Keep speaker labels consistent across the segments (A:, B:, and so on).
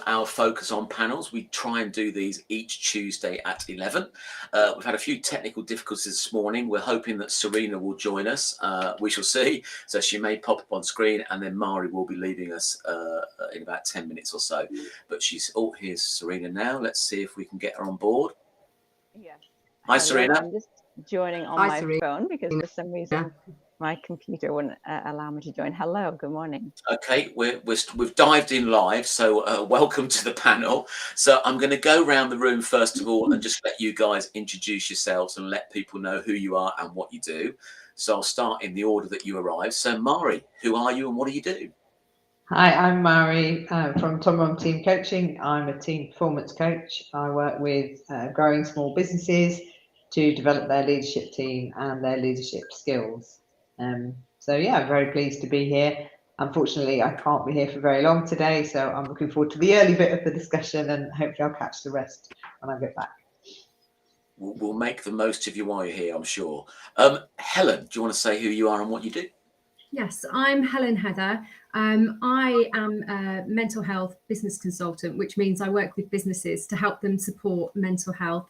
A: our focus on panels. We try and do these each Tuesday at 11. We've had a few technical difficulties this morning. We're hoping that Serena will join us. We shall see. So she may pop up on screen, and then Mari will be leaving us in about 10 minutes or so. But she's, oh, here's Serena now. Let's see if we can get her on board.
B: Yes.
A: Hi,
B: Hello.
A: Serena.
B: I'm just joining on my phone because for some reason my computer wouldn't allow me to join. Hello, good morning.
A: Okay, we've dived in live, so welcome to the panel. So I'm going to go around the room first of all and just let you guys introduce yourselves and let people know who you are and what you do. So I'll start in the order that you arrived. So Mari, who are you and what do you do?
C: Hi, I'm Mari from Tom Rom Team Coaching. I'm a team performance coach. I work with growing small businesses to develop their leadership team and their leadership skills. So yeah, I'm very pleased to be here. Unfortunately, I can't be here for very long today, so I'm looking forward to the early bit of the discussion and hopefully I'll catch the rest when I get back.
A: We'll make the most of you while you're here, I'm sure. Helen, do you want to say who you are and what you do?
D: Yes, I'm Helen Heather. I am a mental health business consultant, which means I work with businesses to help them support mental health.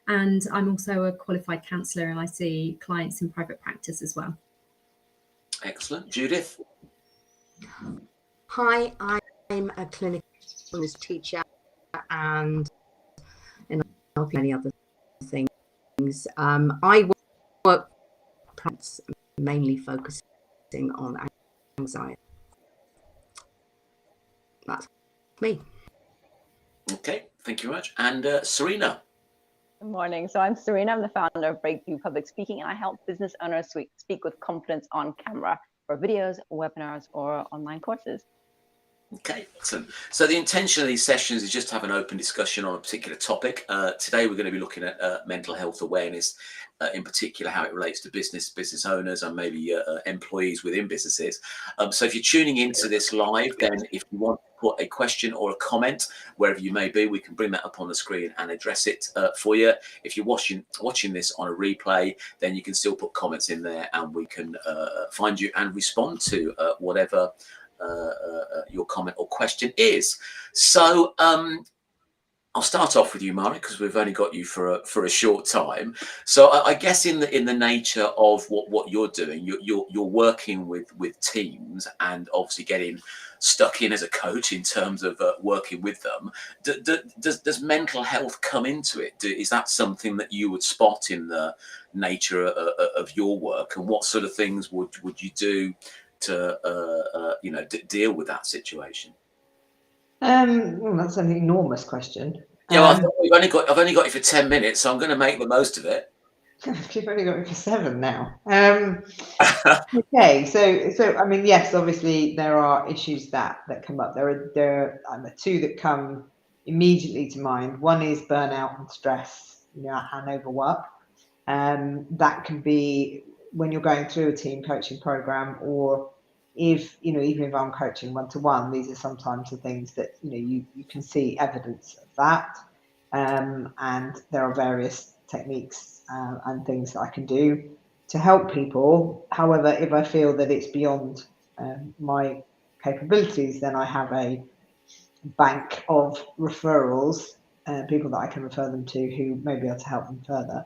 D: And I'm also a qualified counsellor and I see clients in private practice as well.
A: Excellent. Judith?
E: Hi, I'm a clinical illness teacher and help many other things. I work mainly focusing on anxiety. That's me.
A: Okay, thank you very much. And Serena?
B: Good morning. So I'm Serena. I'm the founder of Breakthrough Public Speaking, and I help business owners speak with confidence on camera for videos, webinars, or online courses.
A: Okay, excellent. So the intention of these sessions is just to have an open discussion on a particular topic. Today we're going to be looking at mental health awareness, in particular how it relates to business owners and maybe employees within businesses. So if you're tuning into this live, then if you want to put a question or a comment, wherever you may be, we can bring that up on the screen and address it for you. If you're watching this on a replay, then you can still put comments in there and we can find you and respond to whatever your comment or question is. So I'll start off with you, Mari, because we've only got you for a short time. So I guess in the nature of what you're doing, you're working with teams and obviously getting stuck in as a coach in terms of working with them. Does mental health come into it? Is that something that you would spot in the nature of your work, and what sort of things would you do to deal with that situation?
C: Well, that's an enormous question.
A: Yeah, well, I've only got you for 10 minutes, so I'm going to make the most of it.
C: You've only got me for 7 now. Okay, so I mean, yes, obviously there are issues that come up. There are 2 that come immediately to mind. One is burnout and stress, and overwork. That can be when you're going through a team coaching program, or if even if I'm coaching one-to-one, these are sometimes the things that you can see evidence of that. And there are various techniques and things that I can do to help people. However, if I feel that it's beyond my capabilities, then I have a bank of referrals, people that I can refer them to who may be able to help them further.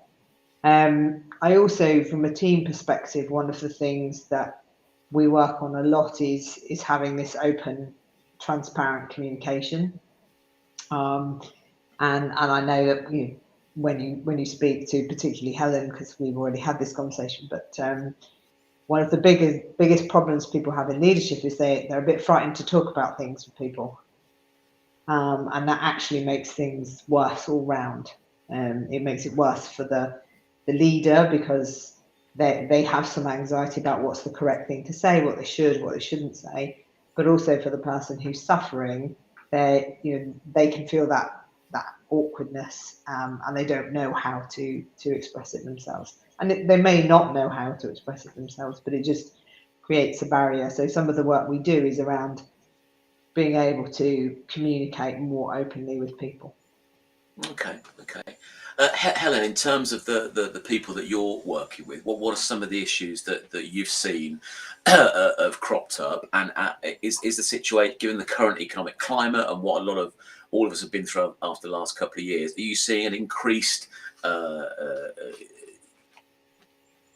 C: I also, from a team perspective, one of the things that we work on a lot is having this open, transparent communication. And I know that when you speak to particularly Helen, because we've already had this conversation, but one of the biggest problems people have in leadership is they're a bit frightened to talk about things with people, and that actually makes things worse all round. It makes it worse for the leader because they have some anxiety about what's the correct thing to say, what they shouldn't say, but also for the person who's suffering, they can feel that awkwardness, and they don't know how to express it themselves, and they may not know how to express it themselves, but it just creates a barrier. So some of the work we do is around being able to communicate more openly with people.
A: Okay. Helen, in terms of the people that you're working with, what are some of the issues that you've seen have cropped up? And is the situation, given the current economic climate and what all of us have been through after the last couple of years, are you seeing an increased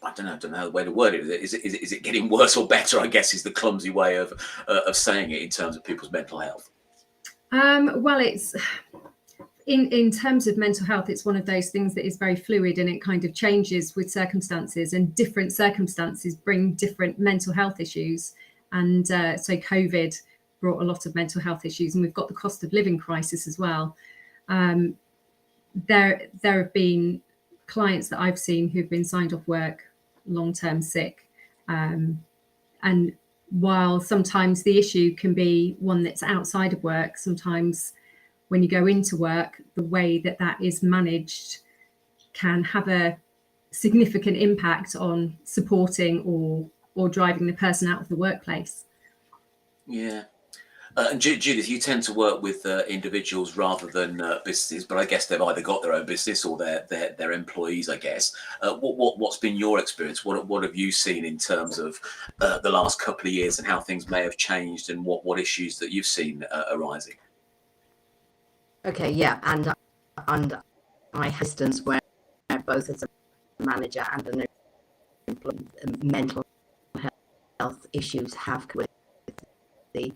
A: I don't know the way to word it. Is it getting worse or better? I guess is the clumsy way of saying it in terms of people's mental health.
D: Well, it's in terms of mental health, it's one of those things that is very fluid, and it kind of changes with circumstances, and different circumstances bring different mental health issues. And so COVID brought a lot of mental health issues, and we've got the cost of living crisis as well. There have been clients that I've seen who've been signed off work, long-term sick, and while sometimes the issue can be one that's outside of work, sometimes when you go into work, the way that is managed can have a significant impact on supporting or driving the person out of the workplace.
A: Yeah. And Judith, you tend to work with individuals rather than businesses, but I guess they've either got their own business or they're employees, I guess. What's been your experience? What have you seen in terms of the last couple of years and how things may have changed, and what issues that you've seen arising?
E: Okay, yeah, and my instance where both as a manager and an employee, mental health issues have with the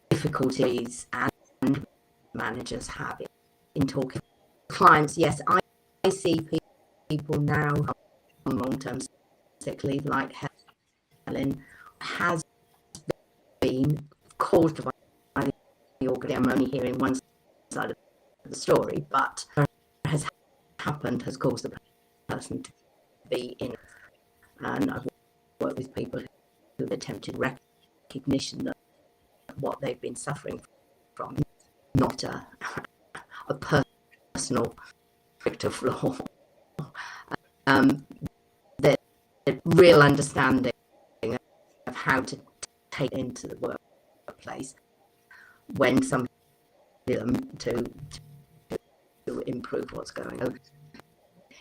E: difficulties and managers have in talking to clients. Yes, I see people now on long-term sick leave, like Helen has been caused by the organism. I'm only hearing one side of the story, but what has happened has caused the person to be in. And I've worked with people who have attempted recognition that what they've been suffering from, not a personal character flaw, the real understanding of how to take into the workplace when some them to improve what's going on.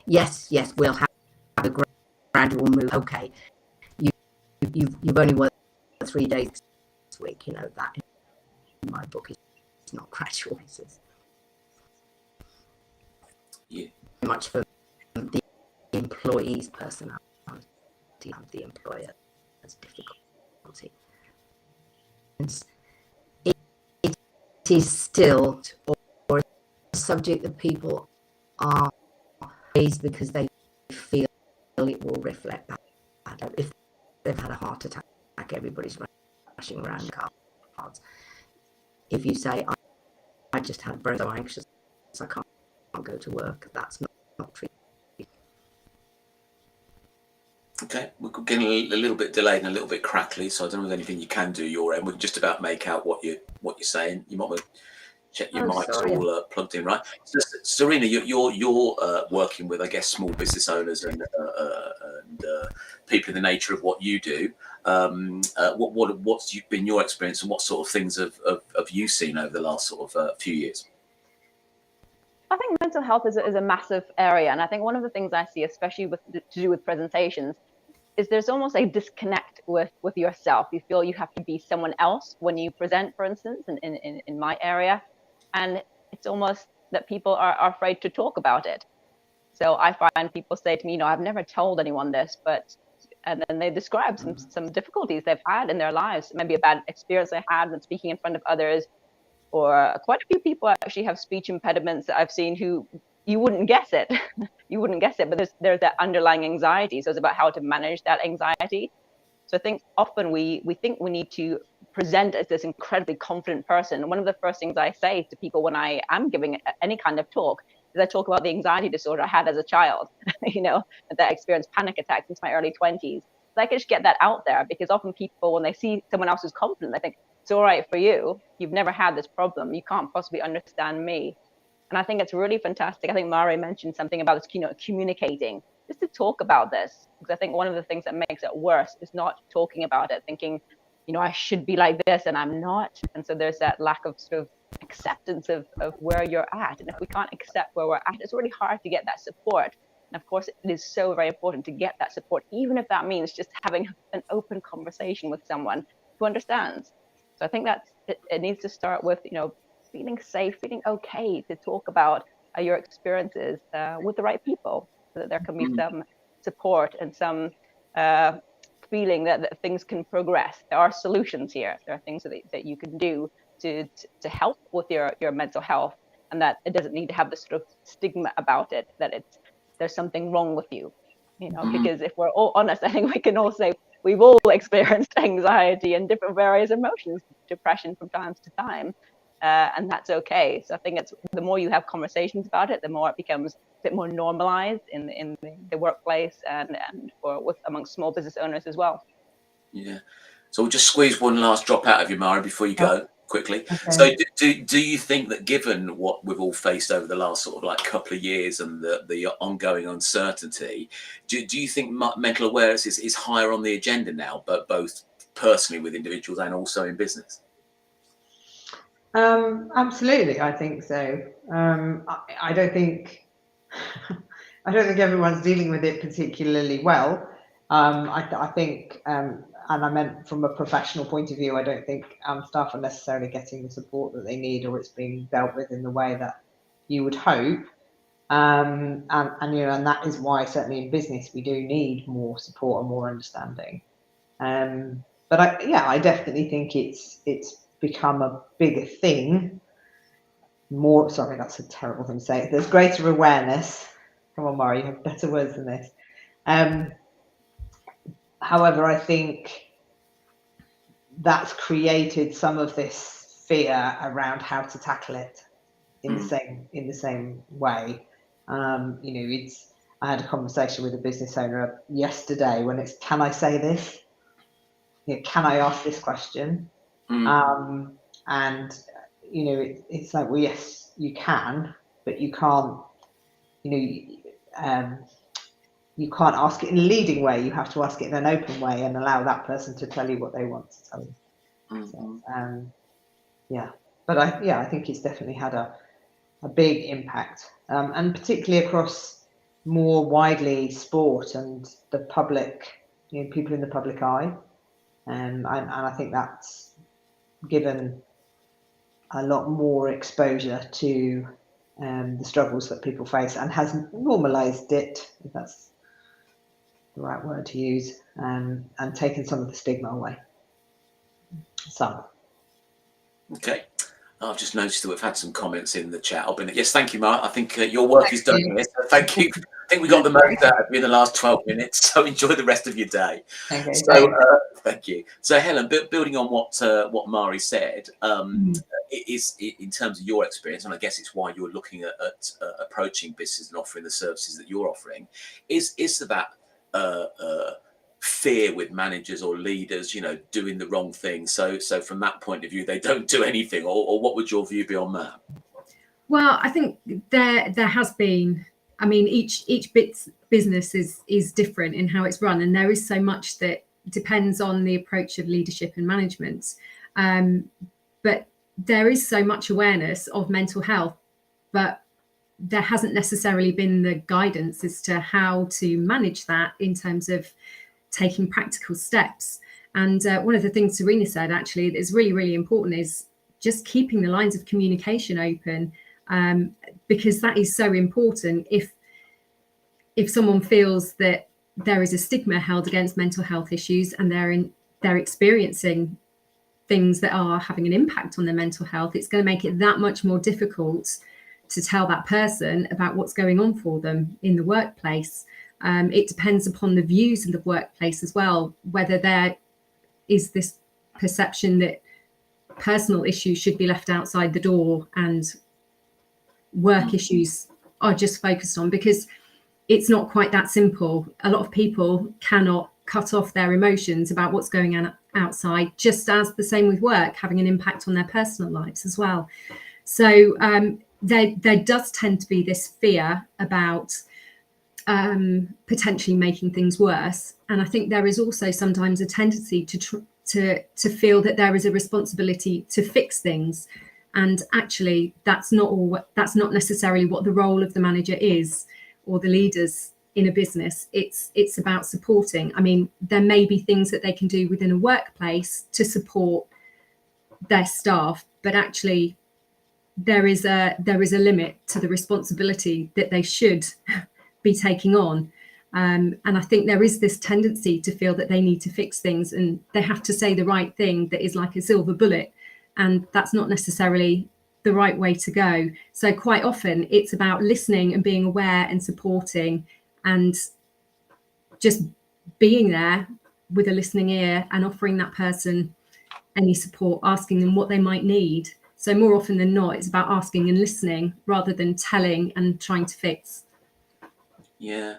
E: Yes, we'll have a gradual move. Okay, you've only worked 3 days this week. You know that in my book is not gradual. It's much for the employee's personality and the employer's difficulty. It is still or a subject that people are raised because they feel it will reflect that. If they've had a heart attack, everybody's rushing around cards. If you say, I just had a brain so anxious, I can't go to work, that's not true.
A: Okay, we're getting a little bit delayed and a little bit crackly, so I don't know if there's anything you can do your end. We can just about make out what you're saying. You might want to check your mics all plugged in, right? So, Serena, you're working with, I guess, small business owners and people in the nature of what you do. What's been your experience, and what sort of things have you seen over the last sort of few years?
B: I think mental health is a massive area, and I think one of the things I see, especially to do with presentations, is there's almost a disconnect with yourself. You feel you have to be someone else when you present, for instance, in my area, and it's almost that people are afraid to talk about it. So I find people say to me, I've never told anyone this, and then they describe some difficulties they've had in their lives, maybe a bad experience they had when speaking in front of others. Or quite a few people actually have speech impediments that I've seen who you wouldn't guess it. You wouldn't guess it, but there's that underlying anxiety. So it's about how to manage that anxiety. So I think often we think we need to present as this incredibly confident person. And one of the first things I say to people when I am giving any kind of talk is I talk about the anxiety disorder I had as a child, that I experienced panic attacks since my early 20s. So I can just get that out there, because often people, when they see someone else who's confident, they think, it's all right for you. You've never had this problem. You can't possibly understand me. And I think it's really fantastic. I think Mari mentioned something about this, communicating, just to talk about this. Because I think one of the things that makes it worse is not talking about it, thinking I should be like this and I'm not. And so there's that lack of sort of acceptance of where you're at. And if we can't accept where we're at, it's really hard to get that support. And of course, it is so very important to get that support, even if that means just having an open conversation with someone who understands. So I think that it needs to start with, feeling safe, feeling okay to talk about your experiences with the right people, so that there can be some support and some feeling that things can progress. There are solutions here. There are things that you can do to help with your mental health, and that it doesn't need to have this sort of stigma about it, that there's something wrong with you, because if we're all honest, I think we can all say we've all experienced anxiety and different various emotions, depression from time to time, and that's okay. So I think it's the more you have conversations about it, the more it becomes a bit more normalized in the workplace and amongst small business owners as well.
A: Yeah. So we'll just squeeze one last drop out of you, Mara, before you go quickly.
C: Okay.
A: So do you think that, given what we've all faced over the last sort of like couple of years and the ongoing uncertainty, do you think mental awareness is higher on the agenda now, but both personally with individuals and also in business?
C: Absolutely, I think so. I don't think everyone's dealing with it particularly well. I think, and I meant from a professional point of view, I don't think staff are necessarily getting the support that they need, or it's being dealt with in the way that you would hope. And that is why certainly in business we do need more support and more understanding. But I definitely think it's become a bigger thing. Sorry, that's a terrible thing to say. There's greater awareness. Come on, Mara, you have better words than this. However, I think that's created some of this fear around how to tackle it in the same way. I had a conversation with a business owner yesterday when it's, can I say this? Can I ask this question? It's like, well, yes, you can, but you can't. You can't ask it in a leading way. You have to ask it in an open way and allow that person to tell you what they want to tell you. So, but I think it's definitely had a big impact, and particularly across more widely sport and the public, people in the public eye, and I think that's given a lot more exposure to the struggles that people face, and has normalized it, if that's the right word to use, and taken some of the stigma away.
A: Okay. I've just noticed that we've had some comments in the chat. Yes, thank you, Mark. I think your work is done here. So thank you. I think we got the most out of you in the last 12 minutes. So enjoy the rest of your day.
C: Okay,
A: so thank you. So Helen, building on what Mari said, is in terms of your experience, and I guess it's why you're looking at approaching business and offering the services that you're offering, is that fear with managers or leaders, doing the wrong thing. So from that point of view, they don't do anything, or what would your view be on that?
D: Well, I think there has been. I mean, each business is different in how it's run, and there is so much that depends on the approach of leadership and management. But there is so much awareness of mental health, but there hasn't necessarily been the guidance as to how to manage that in terms of taking practical steps. And one of the things Serena said actually that is really, really important is just keeping the lines of communication open, because that is so important. If someone feels that there is a stigma held against mental health issues and they're experiencing things that are having an impact on their mental health, it's going to make it that much more difficult to tell that person about what's going on for them in the workplace. It depends upon the views in the workplace as well, whether there is this perception that personal issues should be left outside the door and work issues are just focused on, because it's not quite that simple. A lot of people cannot cut off their emotions about what's going on outside, just as the same with work having an impact on their personal lives as well. So there does tend to be this fear about potentially making things worse. And I think there is also sometimes a tendency to feel that there is a responsibility to fix things. And actually, that's not necessarily what the role of the manager is, or the leaders in a business. It's about supporting. I mean, there may be things that they can do within a workplace to support their staff, but actually there is a limit to the responsibility that they should be taking on. And I think there is this tendency to feel that they need to fix things and they have to say the right thing that is like a silver bullet. And that's not necessarily the right way to go. So quite often it's about listening and being aware and supporting and just being there with a listening ear and offering that person any support, asking them what they might need. So more often than not, it's about asking and listening rather than telling and trying to fix.
A: Yeah.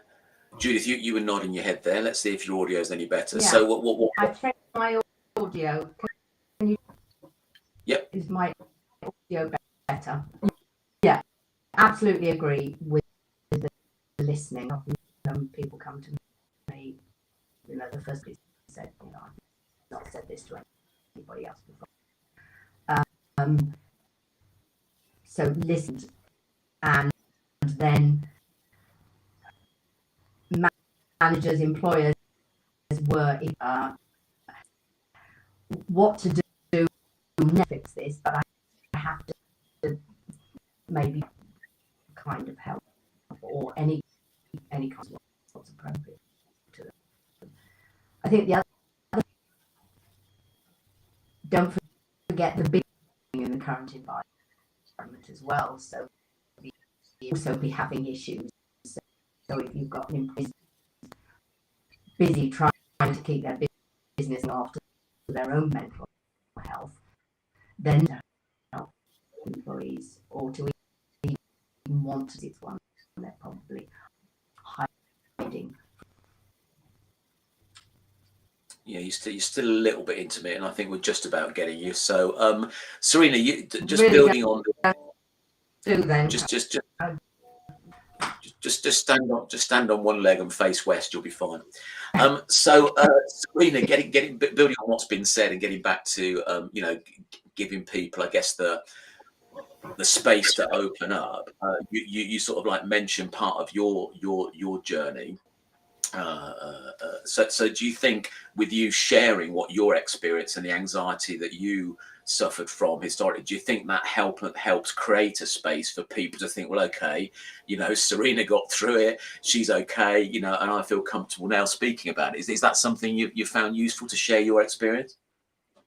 A: Judith, you were nodding your head there. Let's see if your audio is any better.
E: Yeah.
A: So what
E: I checked my audio. Can you...
A: Yep.
E: Is my audio better? Yeah, absolutely agree with the listening. People come to me, the first piece said, I've not said this to anybody else before. So listened, and then managers, employers were what to do to fix this, but I have to maybe kind of help or any kind of what's appropriate to them. I think the other, don't forget the big thing in the current environment as well. So you also be having issues. So if you've got an employee busy trying to keep their business after their own mental health, then to help employees or to even want to, it's one they're probably hiding.
A: Yeah, you're still a little bit intimate, and I think we're just about getting you. So, Serena, you just
E: Really
A: building on.
E: Do then.
A: Just stand on one leg and face west. You'll be fine. Serena, building on what's been said and getting back to giving people, I guess, the space to open up. You sort of like mentioned part of your journey. So do you think, with you sharing what your experience and the anxiety that you suffered from historically, do you think that helps create a space for people to think, well, okay, Serena got through it, she's okay, and I feel comfortable now speaking about it? Is that something you found useful to share your experience?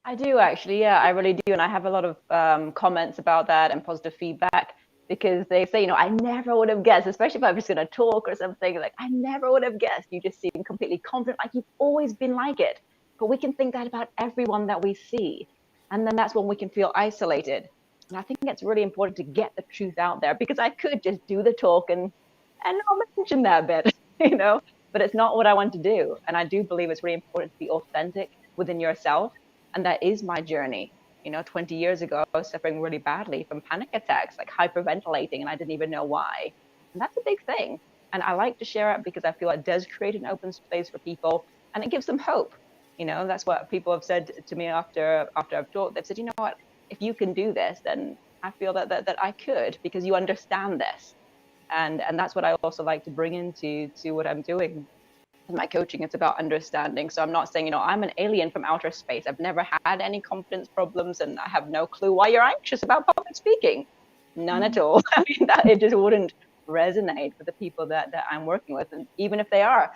B: I do actually, yeah, I really do. And I have a lot of comments about that and positive feedback, because they say, I never would have guessed, especially if I was going to talk or something, like, I never would have guessed. You just seem completely confident, like you've always been like it. But we can think that about everyone that we see. And then that's when we can feel isolated. And I think it's really important to get the truth out there, because I could just do the talk and not mention that bit, but it's not what I want to do. And I do believe it's really important to be authentic within yourself. And that is my journey. 20 years ago, I was suffering really badly from panic attacks, like hyperventilating, and I didn't even know why. And that's a big thing. And I like to share it because I feel it does create an open space for people, and it gives them hope. That's what people have said to me after I've talked. They've said, you know what, if you can do this, then I feel that I could, because you understand this. And that's what I also like to bring into what I'm doing. In my coaching, it's about understanding. So I'm not saying, I'm an alien from outer space. I've never had any confidence problems, and I have no clue why you're anxious about public speaking. None at all. I mean, it just wouldn't resonate with the people that I'm working with. And even if they are,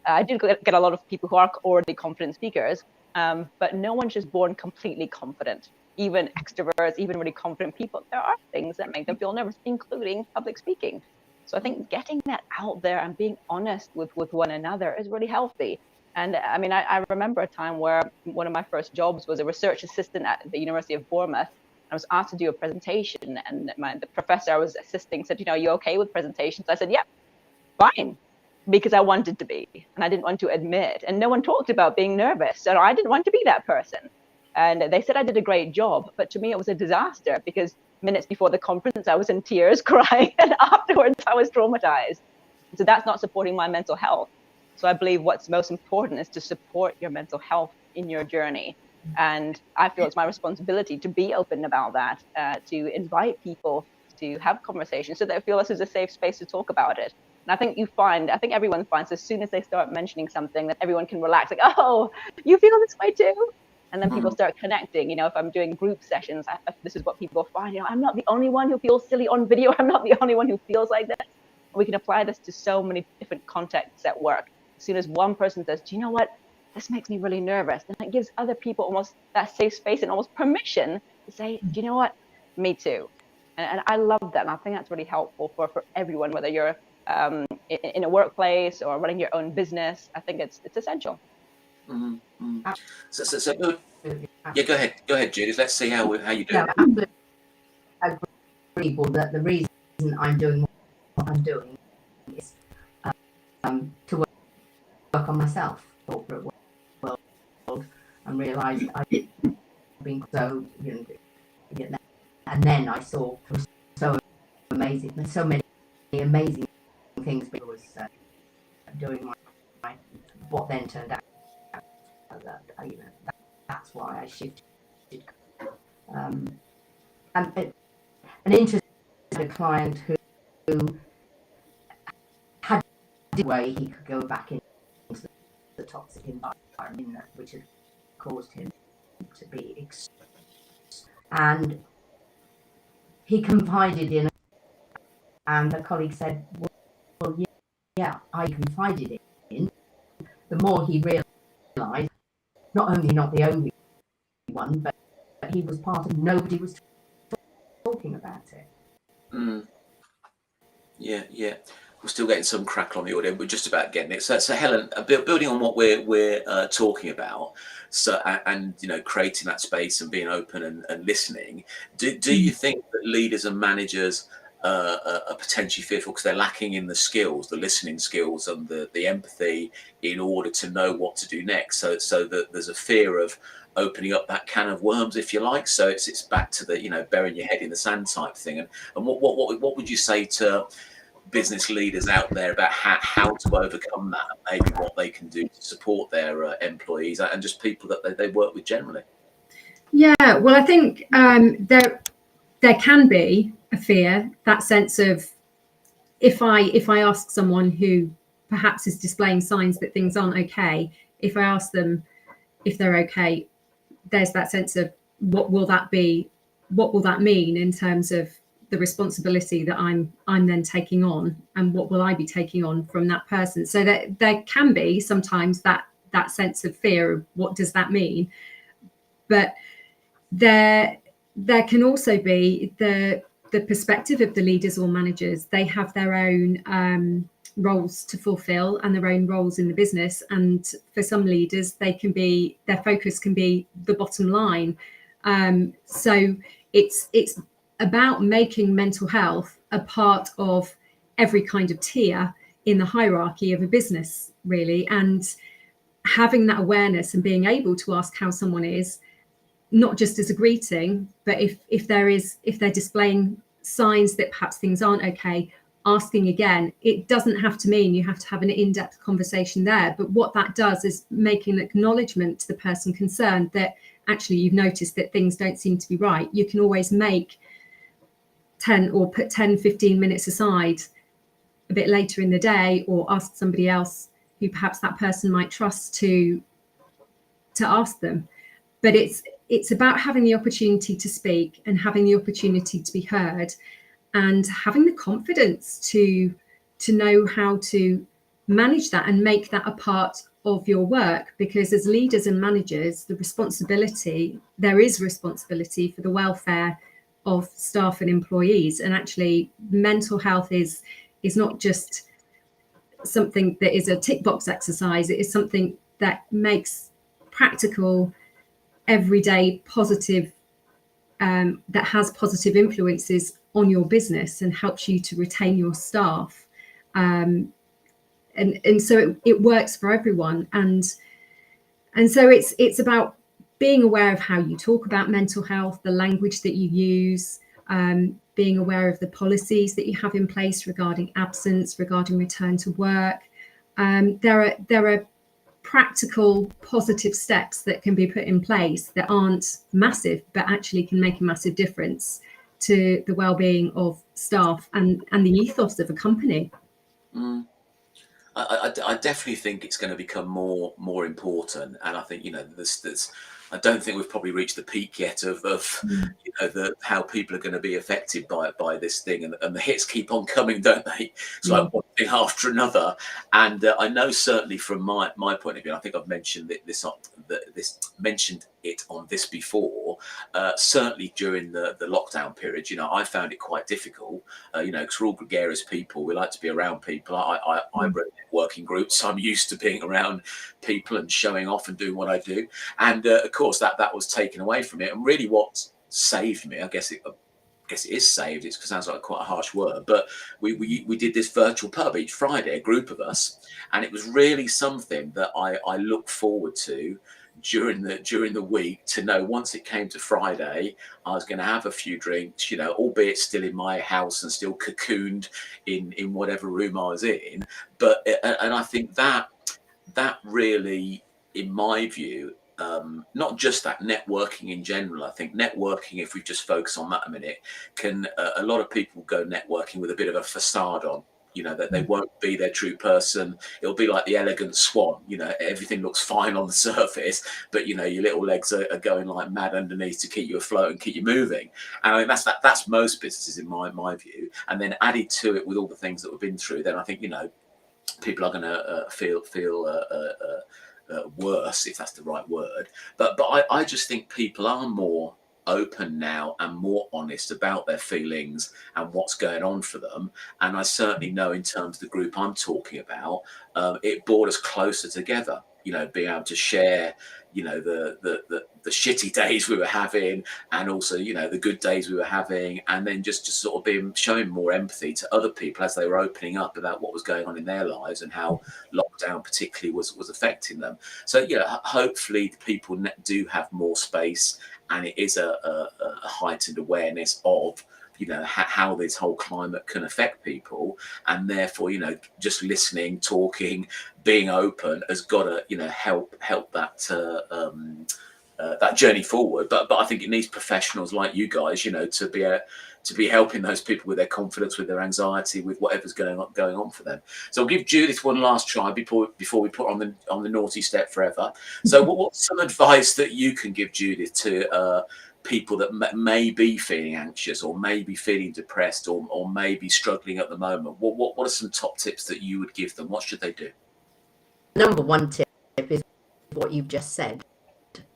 B: I do get a lot of people who are already confident speakers, but no one's just born completely confident. Even extroverts, even really confident people, there are things that make them feel nervous, including public speaking. So I think getting that out there and being honest with one another is really healthy. And I mean, I remember a time where one of my first jobs was a research assistant at the University of Bournemouth. I was asked to do a presentation, and the professor I was assisting said, you okay with presentations? I said, yeah, fine, because I wanted to be, and I didn't want to admit. And no one talked about being nervous, so I didn't want to be that person. And they said I did a great job, but to me it was a disaster, because minutes before the conference I was in tears, crying, and afterwards I was traumatized. So that's not supporting my mental health. So I believe what's most important is to support your mental health in your journey. And I feel it's my responsibility to be open about that, to invite people to have conversations so that they feel this is a safe space to talk about it. And I think everyone finds as soon as they start mentioning something that everyone can relax, like, oh, you feel this way too? And then people start connecting. If I'm doing group sessions, this is what people find. I'm not the only one who feels silly on video. I'm not the only one who feels like this. We can apply this to so many different contexts at work. As soon as one person says, do you know what? This makes me really nervous. And it gives other people almost that safe space and almost permission to say, do you know what? Me too. And I love that. And I think that's really helpful for everyone, whether you're in a workplace or running your own business. I think it's essential.
A: Mm-hmm. So yeah, go ahead, Judith. Let's see how you do.
E: No, absolutely agreeable that the reason I'm doing what I'm doing is to work on myself, corporate world, and realise I've been so, and then I saw so many amazing things because I was doing my what then turned out that that's why I shifted. And an interesting client who had a way he could go back into the toxic environment which had caused him to be and he confided in, and the colleague said, well, yeah, I confided in. The more he realised, not only not the only one, but he was part of, nobody was talking about it.
A: Yeah. We're still getting some crackle on the audio. We're just about getting it. So Helen, building on what we're talking about, so and creating that space and being open and listening. Do you think that leaders and managers are potentially fearful because they're lacking in the skills, the listening skills, and the empathy in order to know what to do next? So that there's a fear of opening up that can of worms, if you like. So it's back to the burying your head in the sand type thing. And what would you say to business leaders out there about how to overcome that, and maybe what they can do to support their employees and just people that they work with generally?
D: Yeah, well, I think there can be a fear, that sense of if I ask someone who perhaps is displaying signs that things aren't okay, if I ask them if they're okay, there's that sense of what will that mean in terms of the responsibility that I'm then taking on, and what will I be taking on from that person? So that there can be sometimes that sense of fear of what does that mean, but there can also be the perspective of the leaders or managers. They have their own roles to fulfill and their own roles in the business, and for some leaders their focus can be the bottom line. So it's about making mental health a part of every kind of tier in the hierarchy of a business, really, and having that awareness and being able to ask how someone is, not just as a greeting, but if they're displaying signs that perhaps things aren't okay, asking again. It doesn't have to mean you have to have an in-depth conversation there, but what that does is making an acknowledgement to the person concerned that actually you've noticed that things don't seem to be right. You can always make 10-15 minutes aside a bit later in the day, or ask somebody else who perhaps that person might trust to ask them. But it's about having the opportunity to speak and having the opportunity to be heard, and having the confidence to know how to manage that and make that a part of your work. Because as leaders and managers, there is responsibility for the welfare of staff and employees. And actually mental health is not just something that is a tick box exercise. It is something that makes practical, everyday positive, that has positive influences on your business and helps you to retain your staff. And so it works for everyone. And so it's about being aware of how you talk about mental health, the language that you use, being aware of the policies that you have in place regarding absence, regarding return to work. There are practical, positive steps that can be put in place that aren't massive, but actually can make a massive difference to the well-being of staff and the ethos of a company.
A: Mm. I definitely think it's going to become more important, and I think, you know, there's I don't think we've probably reached the peak yet of you know, how people are going to be affected by this thing, and the hits keep on coming, don't they? It's like one thing after another, and I know certainly from my point of view, I think I've mentioned mentioned it on this before. Certainly during the lockdown period, you know, I found it quite difficult. You know, because we're all gregarious people, we like to be around people. I run working groups, so I'm used to being around people and showing off and doing what I do. And of course, that was taken away from it. And really, what saved me, I guess it is saved. It sounds like quite a harsh word, but we did this virtual pub each Friday, a group of us, and it was really something that I look forward to during the week, to know once it came to Friday, I was going to have a few drinks, you know, albeit still in my house and still cocooned in whatever room I was in. But and I think that really, in my view, not just that, networking in general. I think networking, if we just focus on that a minute, can a lot of people go networking with a bit of a facade on. You know, that they won't be their true person. It'll be like the elegant swan. You know, everything looks fine on the surface, but you know, your little legs are going like mad underneath to keep you afloat and keep you moving. And I mean, that's most businesses in my view. And then added to it with all the things that we've been through, then I think, you know, people are going to feel worse, if that's the right word. But I just think people are more open now and more honest about their feelings and what's going on for them. And I certainly know, in terms of the group I'm talking about, it brought us closer together. You know, being able to share, you know, the shitty days we were having, and also, you know, the good days we were having, and then just sort of being showing more empathy to other people as they were opening up about what was going on in their lives and how lockdown particularly was affecting them. So yeah, hopefully the people do have more space, and it is a heightened awareness of, you know, how this whole climate can affect people, and therefore, you know, just listening, talking, being open has got to, you know, help that that journey forward. But I think it needs professionals like you guys, you know, to be helping those people with their confidence, with their anxiety, with whatever's going on for them. So I'll give Judith one last try before we put on the naughty step forever. So what's some advice that you can give, Judith, to people that may be feeling anxious, or may be feeling depressed, or may be struggling at the moment? What are some top tips that you would give them? What should they do?
E: Number one tip is what you've just said,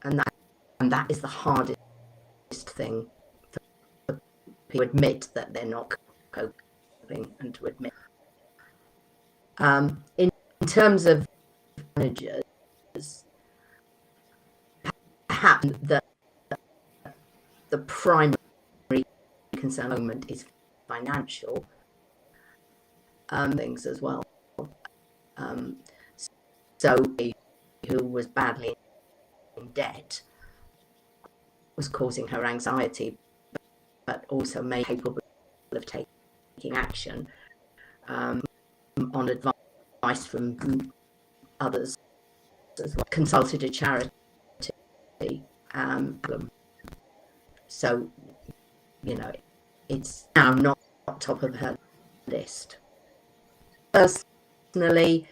E: and that is the hardest thing for people to admit, that they're not coping, and to admit. In terms of managers, perhaps the primary concern at the moment is financial things as well. So who was badly in debt was causing her anxiety, but also made capable of taking action on advice from others as well. Consulted a charity. So, you know, it's now not top of her list. Personally,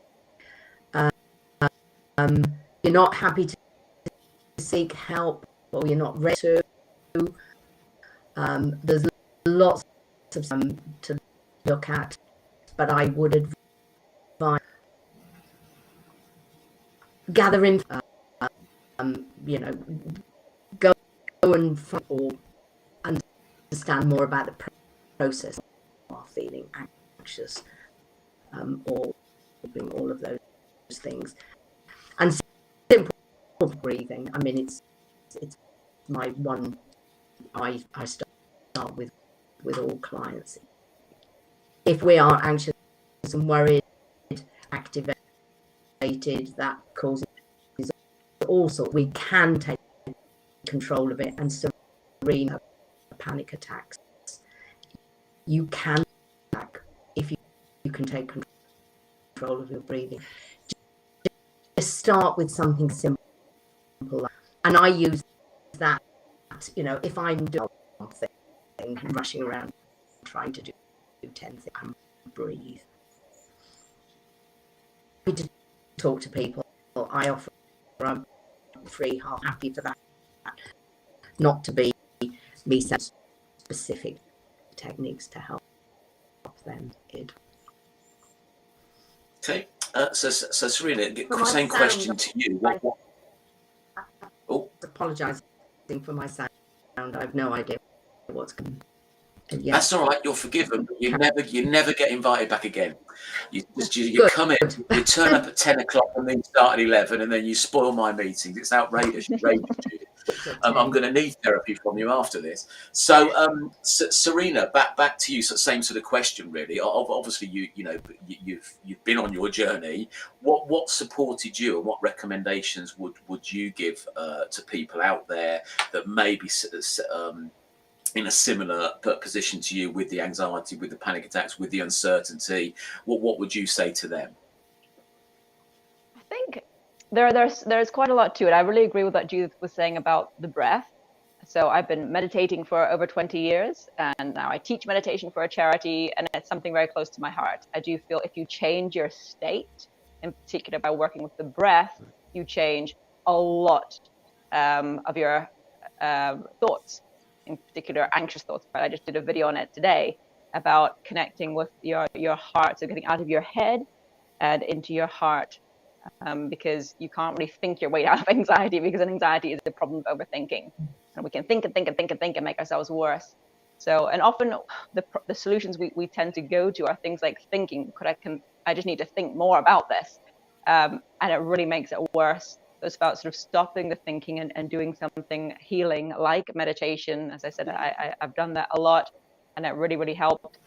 E: you're not happy to seek help, or you're not ready to. There's lots of to look at, but I would advise gather info. You know, go and or understand more about the process of feeling anxious, or all of those things. And simple breathing. I mean, it's my one. I start with all clients. If we are anxious and worried, activated, that causes all sorts. We can take control of it and serene panic attacks. You can attack if you can take control of your breathing. start with something simple, and I use that, you know, if I'm doing something, rushing around trying to do 10 things, and breathe. To talk to people, I offer, I'm free, half happy for that, not to be me saying specific techniques to help them.
A: Okay, so Serena,
E: For my
A: same
E: sound,
A: question to you. Oh,
E: apologising for my sound. I have no idea what's going. Yeah.
A: That's all right. You're forgiven. But you never get invited back again. You
E: Good.
A: come in, you turn up at 10 o'clock and then start at 11, and then you spoil my meetings. It's outrageous. I'm going to need therapy from you after this. So, Serena, back to you. So same sort of question, really. Obviously, you've been on your journey. What supported you, and what recommendations would you give to people out there that maybe in a similar position to you, with the anxiety, with the panic attacks, with the uncertainty? What would you say to them?
B: I think there's quite a lot to it. I really agree with what Judith was saying about the breath. So I've been meditating for over 20 years, and now I teach meditation for a charity, and it's something very close to my heart. I do feel if you change your state, in particular by working with the breath, you change a lot of your thoughts, in particular anxious thoughts. But I just did a video on it today about connecting with your heart, so getting out of your head and into your heart, because you can't really think your way out of anxiety, because anxiety is the problem of overthinking, and we can think and make ourselves worse. So, and often the solutions we tend to go to are things like thinking, I just need to think more about this, and it really makes it worse. So it's about sort of stopping the thinking and doing something healing like meditation. As I said, I've done that a lot, and it really helped.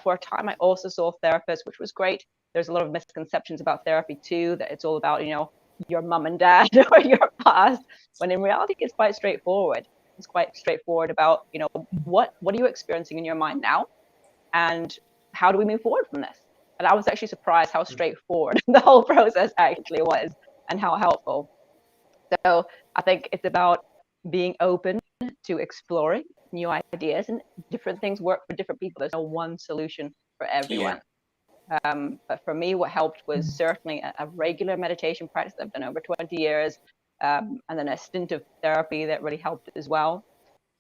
B: For a time, I also saw a therapist, which was great. There's a lot of misconceptions about therapy too, that it's all about, your mum and dad or your past, when in reality it's quite straightforward. It's quite straightforward about, what are you experiencing in your mind now, and how do we move forward from this? And I was actually surprised how straightforward the whole process actually was, and how helpful. So I think it's about being open to exploring new ideas, and different things work for different people. There's no one solution for everyone. Yeah. But for me, what helped was certainly a regular meditation practice that I've done over 20 years, and then a stint of therapy that really helped as well.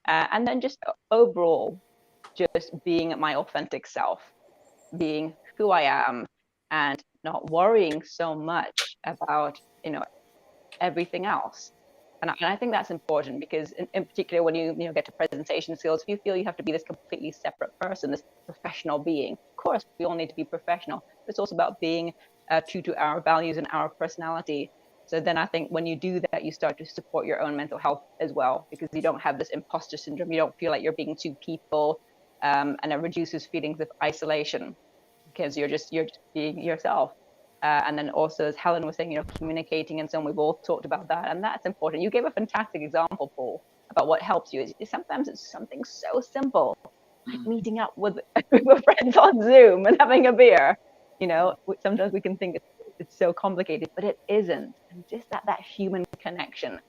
B: And then just overall, just being my authentic self, being who I am, and not worrying so much about, everything else. And I think that's important, because in particular, when you get to presentation skills, if you feel you have to be this completely separate person, this professional being, of course, we all need to be professional, but it's also about being true to our values and our personality. So then I think when you do that, you start to support your own mental health as well, because you don't have this imposter syndrome. You don't feel like you're being two people, and it reduces feelings of isolation, because you're just being yourself. And then also, as Helen was saying, communicating and so on, we've all talked about that, and that's important. You gave a fantastic example, Paul, about what helps you. Sometimes it's something so simple, like meeting up with a group of friends on Zoom and having a beer. Sometimes we can think it's so complicated, but it isn't. And just that human connection.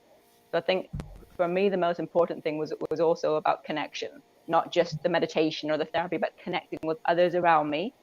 B: So I think for me, the most important thing was also about connection, not just the meditation or the therapy, but connecting with others around me.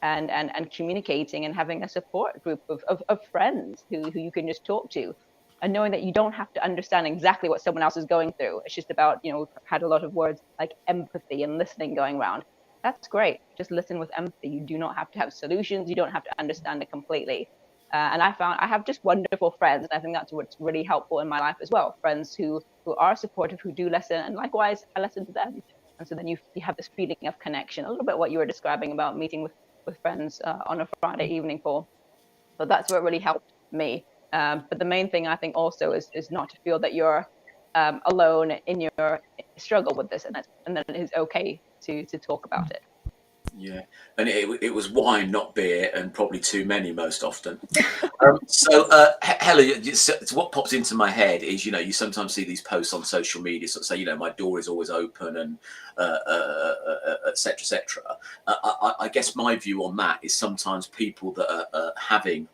B: And communicating and having a support group of friends who you can just talk to, and knowing that you don't have to understand exactly what someone else is going through. It's just about, we've had a lot of words like empathy and listening going around. That's great. Just listen with empathy. You do not have to have solutions. You don't have to understand it completely. And I found I have just wonderful friends, and I think that's what's really helpful in my life as well. Friends who are supportive, who do listen, and likewise, I listen to them. And so then you have this feeling of connection, a little bit what you were describing about meeting with friends on a Friday evening, Paul. So that's what really helped me. But the main thing I think also is not to feel that you're alone in your struggle with this, and that it is okay to talk about it.
A: Yeah, and it was wine, not beer, and probably too many most often. So Helen, what pops into my head is, you sometimes see these posts on social media, sort of say, my door is always open, and et cetera. I guess my view on that is sometimes people that are having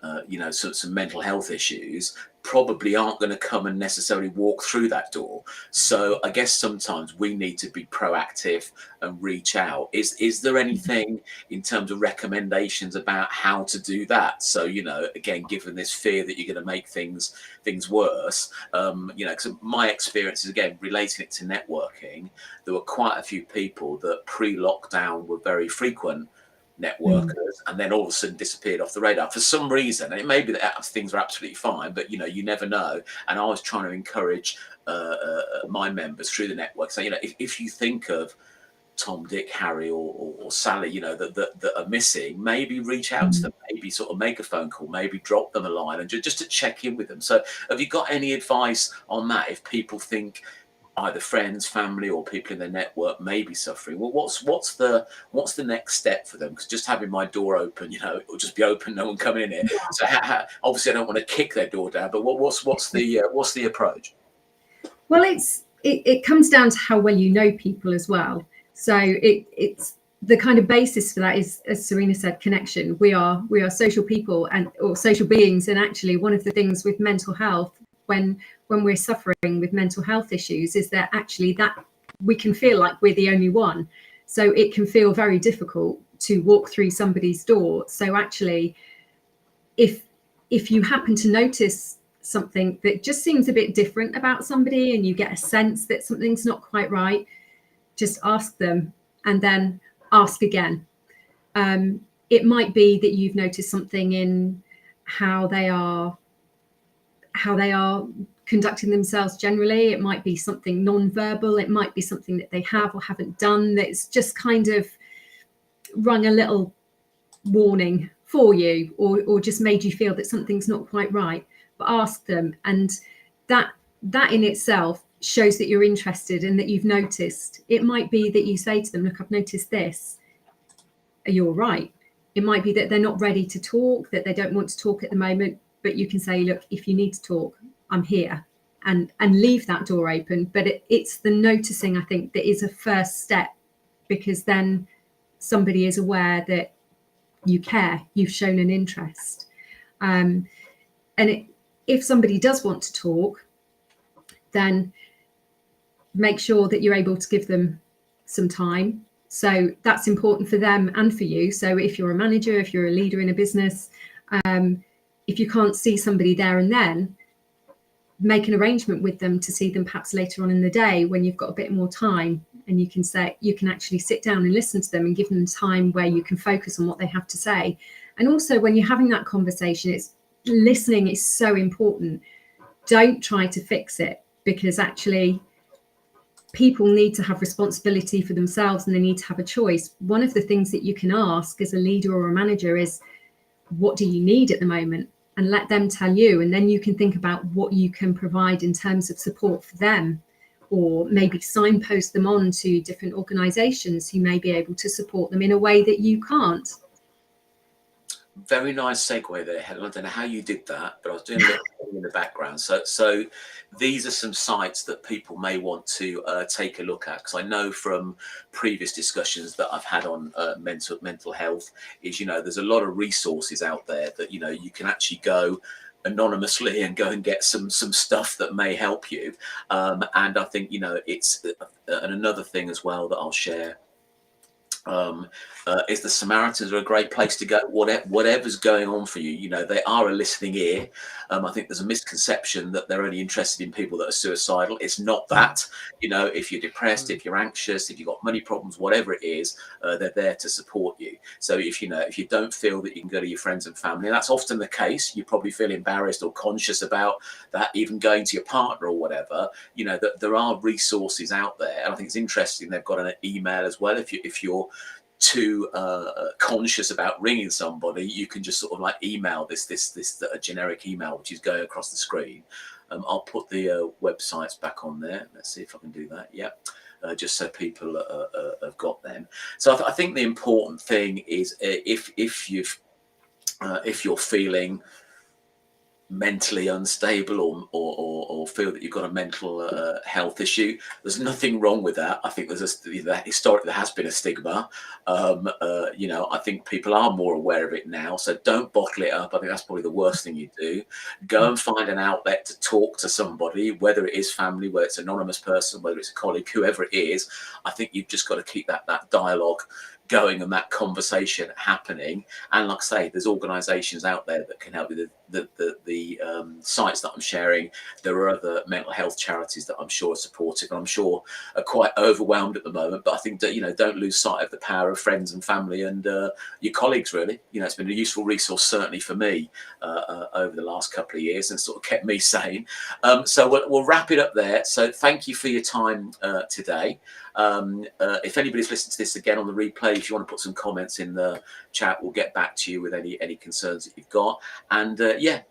A: some mental health issues, probably aren't going to come and necessarily walk through that door. So I guess sometimes we need to be proactive and reach out. Is there anything in terms of recommendations about how to do that? So, again, given this fear that you're going to make things worse, because my experience is, again, relating it to networking, there were quite a few people that pre-lockdown were very frequent networkers, and then all of a sudden disappeared off the radar for some reason. And it may be that things are absolutely fine, but you never know. And I was trying to encourage my members through the network, so if you think of Tom, Dick, Harry, or Sally, that are missing, maybe reach out to them, maybe sort of make a phone call, maybe drop them a line, and just to check in with them. So have you got any advice on that if people think either friends, family, or people in their network may be suffering? Well, what's the next step for them? Because just having my door open, it'll just be open, no one coming in here. So obviously I don't want to kick their door down, but what's the approach?
D: Well, it comes down to how well you know people as well. So it's the kind of basis for that is, as Serena said, connection. We are social people or social beings, and actually one of the things with mental health, when we're suffering with mental health issues, is that actually that we can feel like we're the only one. So it can feel very difficult to walk through somebody's door. So actually, if you happen to notice something that just seems a bit different about somebody, and you get a sense that something's not quite right, just ask them, and then ask again. It might be that you've noticed something in how they are conducting themselves generally. It might be something non-verbal. It might be something that they have or haven't done that's just kind of rung a little warning for you, or just made you feel that something's not quite right. But ask them, and that in itself shows that you're interested and that you've noticed. It might be that you say to them, look, I've noticed this. Are you all right? It might be that they're not ready to talk, that they don't want to talk at the moment, but you can say, look, if you need to talk, I'm here, and leave that door open. But it's the noticing, I think, that is a first step, because then somebody is aware that you care, you've shown an interest. If somebody does want to talk, then make sure that you're able to give them some time. So that's important for them and for you. So if you're a manager, if you're a leader in a business, if you can't see somebody there and then, make an arrangement with them to see them perhaps later on in the day when you've got a bit more time, and you can actually sit down and listen to them and give them time where you can focus on what they have to say. And also, when you're having that conversation, listening is so important. Don't try to fix it, because actually people need to have responsibility for themselves, and they need to have a choice. One of the things that you can ask as a leader or a manager is, what do you need at the moment? And let them tell you, and then you can think about what you can provide in terms of support for them, or maybe signpost them on to different organizations who may be able to support them in a way that you can't.
A: Very nice segue there, Helen. I don't know how you did that, but I was doing a little in the background. So these are some sites that people may want to take a look at, because I know from previous discussions that I've had on mental health is, there's a lot of resources out there that, you can actually go anonymously and go and get some stuff that may help you. And I think, it's and another thing as well that I'll share is the Samaritans are a great place to go. Whatever's going on for you, they are a listening ear. I think there's a misconception that they're only interested in people that are suicidal. It's not that. If you're depressed, if you're anxious, if you've got money problems, whatever it is, they're there to support you. So if you don't feel that you can go to your friends and family, and that's often the case, you probably feel embarrassed or conscious about that, even going to your partner or whatever, that there are resources out there. And I think it's interesting, they've got an email as well. If you're too conscious about ringing somebody, you can just sort of like email this a generic email which is going across the screen. I'll put the websites back on there. Let's see if I can do that. Yeah, just so people have got them. So I think the important thing is if you're feeling mentally unstable or feel that you've got a mental health issue. There's nothing wrong with that. I think historically there has been a stigma. You know, I think people are more aware of it now. So don't bottle it up. I think that's probably the worst thing you do. Go and find an outlet to talk to somebody, whether it is family, whether it's an anonymous person, whether it's a colleague, whoever it is. I think you've just got to keep that dialogue going and that conversation happening. And like I say, there's organizations out there that can help with the sites that I'm sharing. There are other mental health charities that I'm sure are supportive and I'm sure are quite overwhelmed at the moment. But I think that, you know, don't lose sight of the power of friends and family and your colleagues, really. You know, it's been a useful resource, certainly for me, over the last couple of years and sort of kept me sane. So we'll wrap it up there. So thank you for your time today. If anybody's listened to this again on the replay, if you want to put some comments in the chat, we'll get back to you with any concerns that you've got. And yeah,